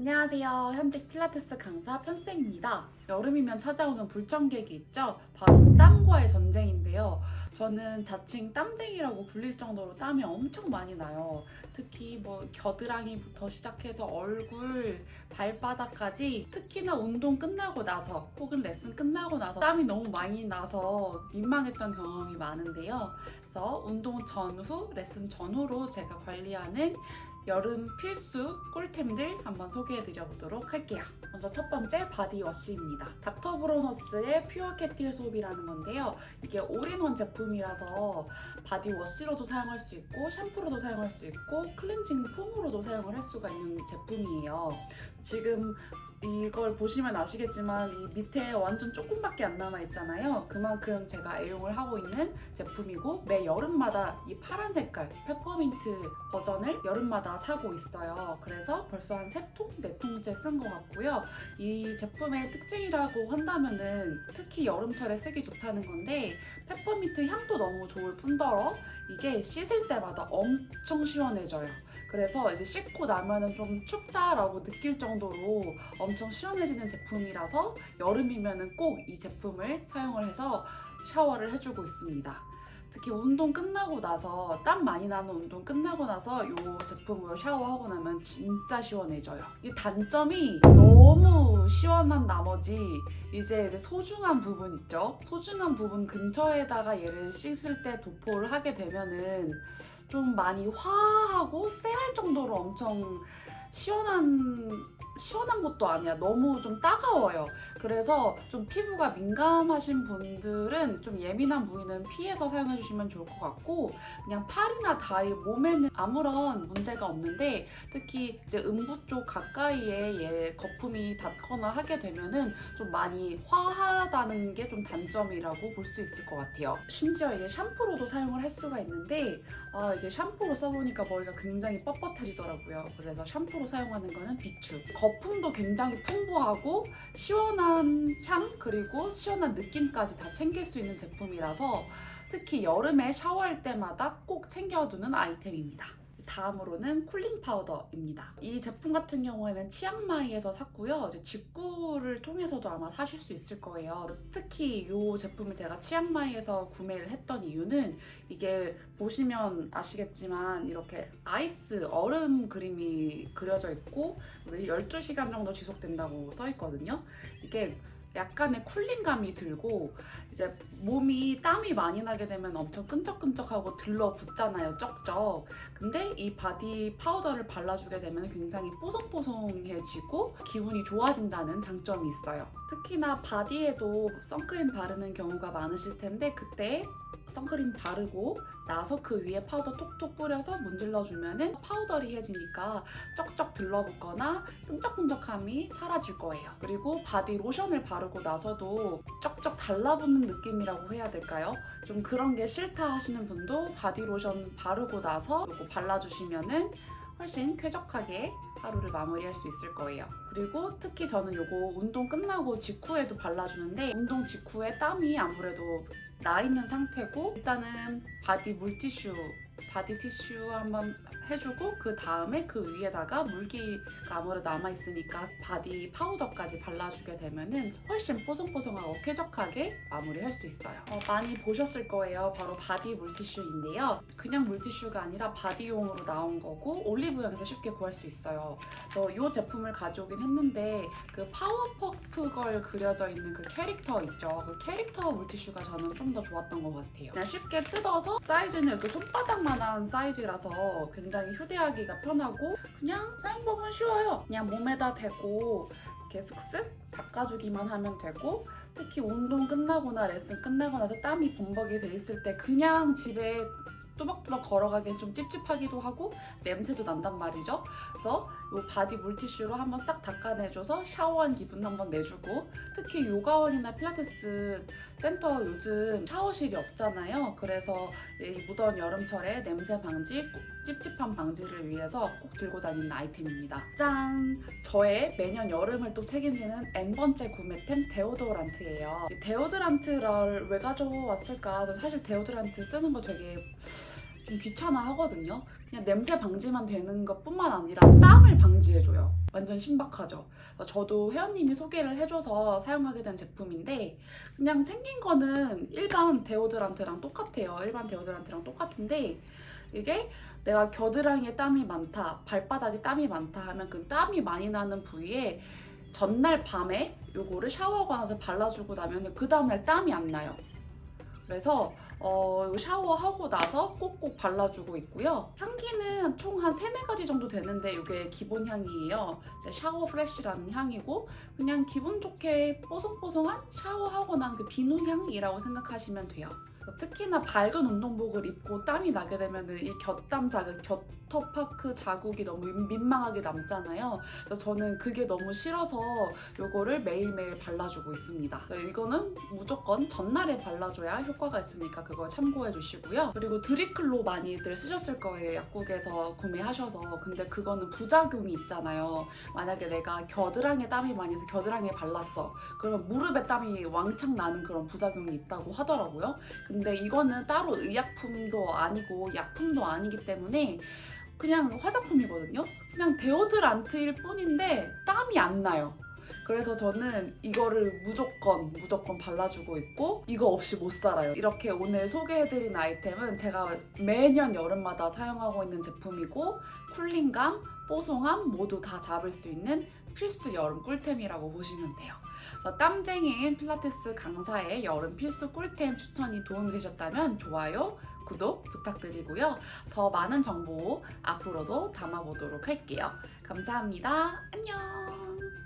안녕하세요. 현직 필라테스 강사 편쌤입니다. 여름이면 찾아오는 불청객이 있죠? 바로 땀과의 전쟁인데요. 저는 자칭 땀쟁이라고 불릴 정도로 땀이 엄청 많이 나요. 특히 겨드랑이부터 시작해서 얼굴, 발바닥까지 특히나 운동 끝나고 나서 혹은 레슨 끝나고 나서 땀이 너무 많이 나서 민망했던 경험이 많은데요. 그래서 운동 전후, 레슨 전후로 제가 관리하는 여름 필수 꿀템들 한번 소개해드려 보도록 할게요. 먼저 첫 번째 바디워시입니다. 닥터브로너스의 퓨어 캐틸 소업이라는 건데요. 이게 올인원 제품이라서 바디워시로도 사용할 수 있고 샴푸로도 사용할 수 있고 클렌징 폼으로도 사용을 할 수가 있는 제품이에요. 지금 이걸 보시면 아시겠지만 이 밑에 완전 조금밖에 안 남아 있잖아요. 그만큼 제가 애용을 하고 있는 제품이고 매 여름마다 이 파란 색깔 페퍼민트 버전을 여름마다 사고 있어요. 그래서 벌써 한 3통, 4통째 쓴 것 같고요. 이 제품의 특징이라고 한다면은 특히 여름철에 쓰기 좋다는 건데 페퍼민트 향도 너무 좋을 뿐더러 이게 씻을 때마다 엄청 시원해져요. 그래서 이제 씻고 나면은 좀 춥다라고 느낄 정도로 엄청 시원해지는 제품이라서 여름이면은 꼭 이 제품을 사용을 해서 샤워를 해주고 있습니다. 특히 운동 끝나고 나서 땀 많이 나는 운동 끝나고 나서 이 제품으로 샤워하고 나면 진짜 시원해져요. 이 단점이 너무 시원한 나머지 이제 소중한 부분 있죠? 소중한 부분 근처에다가 얘를 씻을 때 도포를 하게 되면은 좀 많이 화하고 쎄할 정도로 엄청 시원한 것도 아니야. 너무 좀 따가워요. 그래서 좀 피부가 민감하신 분들은 좀 예민한 부위는 피해서 사용해 주시면 좋을 것 같고 그냥 팔이나 다리, 몸에는 아무런 문제가 없는데 특히 이제 음부 쪽 가까이에 얘 거품이 닿거나 하게 되면은 좀 많이 화하다는 게 좀 단점이라고 볼 수 있을 것 같아요. 심지어 이게 샴푸로도 사용을 할 수가 있는데 이게 샴푸로 써보니까 머리가 굉장히 뻣뻣해지더라고요. 그래서 샴푸로 사용하는 거는 비추. 거품도 굉장히 풍부하고 시원한 향 그리고 시원한 느낌까지 다 챙길 수 있는 제품이라서 특히 여름에 샤워할 때마다 꼭 챙겨두는 아이템입니다. 다음으로는 쿨링 파우더입니다. 이 제품 같은 경우에는 치앙마이에서 샀고요. 직구를 통해서도 아마 사실 수 있을 거예요. 특히 이 제품을 제가 치앙마이에서 구매를 했던 이유는 이게 보시면 아시겠지만 이렇게 아이스 얼음 그림이 그려져 있고 12시간 정도 지속된다고 써 있거든요. 이게 약간의 쿨링감이 들고 이제 몸이 땀이 많이 나게 되면 엄청 끈적끈적하고 들러붙잖아요, 쩍쩍. 근데 이 바디 파우더를 발라주게 되면 굉장히 뽀송뽀송해지고 기분이 좋아진다는 장점이 있어요. 특히나 바디에도 선크림 바르는 경우가 많으실 텐데 그때 선크림 바르고 나서 그 위에 파우더 톡톡 뿌려서 문질러주면은 파우더리해지니까 쩍쩍 들러붙거나 끈적끈적함이 사라질 거예요. 그리고 바디 로션을 바르고 나서도 쩍쩍 달라붙는 느낌이라고 해야 될까요? 좀 그런 게 싫다 하시는 분도 바디 로션 바르고 나서 이거 발라주시면은 훨씬 쾌적하게 하루를 마무리할 수 있을 거예요. 그리고 특히 저는 이거 운동 끝나고 직후에도 발라주는데 운동 직후에 땀이 아무래도 나 있는 상태고 일단은 바디 물티슈 바디 티슈 한번 해주고 그 다음에 그 위에다가 물기가 아무래도 남아있으니까 바디 파우더까지 발라주게 되면은 훨씬 뽀송뽀송하고 쾌적하게 마무리할 수 있어요. 많이 보셨을 거예요. 바로 바디 물티슈인데요. 그냥 물티슈가 아니라 바디용으로 나온 거고 올리브영에서 쉽게 구할 수 있어요. 저 이 제품을 가져오긴 했는데 그 파워퍼프걸 그려져 있는 그 캐릭터 있죠. 그 캐릭터 물티슈가 저는 좀 더 좋았던 것 같아요. 그냥 쉽게 뜯어서 사이즈는 이렇게 손바닥만한 사이즈라서 굉장히 휴대하기가 편하고 그냥 사용법은 쉬워요. 그냥 몸에다 대고 이렇게 슥슥 닦아주기만 하면 되고 특히 운동 끝나거나 레슨 끝나고 나서 땀이 범벅이 돼 있을 때 그냥 집에 뚜벅뚜벅 걸어가기엔 좀 찝찝하기도 하고 냄새도 난단 말이죠. 그래서 이 바디 물티슈로 한번 싹 닦아내줘서 샤워한 기분 한번 내주고 특히 요가원이나 필라테스 센터 요즘 샤워실이 없잖아요. 그래서 이 무더운 여름철에 냄새 방지, 찝찝함 방지를 위해서 꼭 들고 다니는 아이템입니다. 짠! 저의 매년 여름을 또 책임지는 N번째 구매템 데오도란트예요. 이 데오드란트를 왜 가져왔을까? 저 사실 데오드란트 쓰는 거 되게 좀 귀찮아 하거든요. 그냥 냄새 방지만 되는 것뿐만 아니라 땀을 방지해줘요. 완전 신박하죠. 저도 회원님이 소개를 해줘서 사용하게 된 제품인데 그냥 생긴 거는 일반 데오드란트랑 똑같아요. 일반 데오드란트랑 똑같은데 이게 내가 겨드랑이에 땀이 많다, 발바닥에 땀이 많다 하면 그 땀이 많이 나는 부위에 전날 밤에 요거를 샤워하고 나서 발라주고 나면 그 다음날 땀이 안 나요. 그래서 샤워하고 나서 꼭꼭 발라주고 있고요. 향기는 총 한 3, 4가지 정도 되는데 이게 기본 향이에요. 샤워 프레쉬라는 향이고 그냥 기분 좋게 뽀송뽀송한 샤워하고 난 그 비누 향이라고 생각하시면 돼요. 특히나 밝은 운동복을 입고 땀이 나게 되면 이 곁땀 자국, 겨터파크 자국이 너무 민망하게 남잖아요. 그래서 저는 그게 너무 싫어서 이거를 매일매일 발라주고 있습니다. 이거는 무조건 전날에 발라줘야 효과가 있으니까 그걸 참고해 주시고요. 그리고 드리클로 많이들 쓰셨을 거예요. 약국에서 구매하셔서. 근데 그거는 부작용이 있잖아요. 만약에 내가 겨드랑이에 땀이 많이 나서 겨드랑이에 발랐어. 그러면 무릎에 땀이 왕창 나는 그런 부작용이 있다고 하더라고요. 근데 이거는 따로 의약품도 아니고 약품도 아니기 때문에 그냥 화장품이거든요. 그냥 데오드란트일 뿐인데 땀이 안 나요. 그래서 저는 이거를 무조건 발라주고 있고 이거 없이 못 살아요. 이렇게 오늘 소개해드린 아이템은 제가 매년 여름마다 사용하고 있는 제품이고 쿨링감, 뽀송함 모두 다 잡을 수 있는 필수 여름 꿀템이라고 보시면 돼요. 그래서 땀쟁이인 필라테스 강사의 여름 필수 꿀템 추천이 도움이 되셨다면 좋아요, 구독 부탁드리고요. 더 많은 정보 앞으로도 담아보도록 할게요. 감사합니다. 안녕!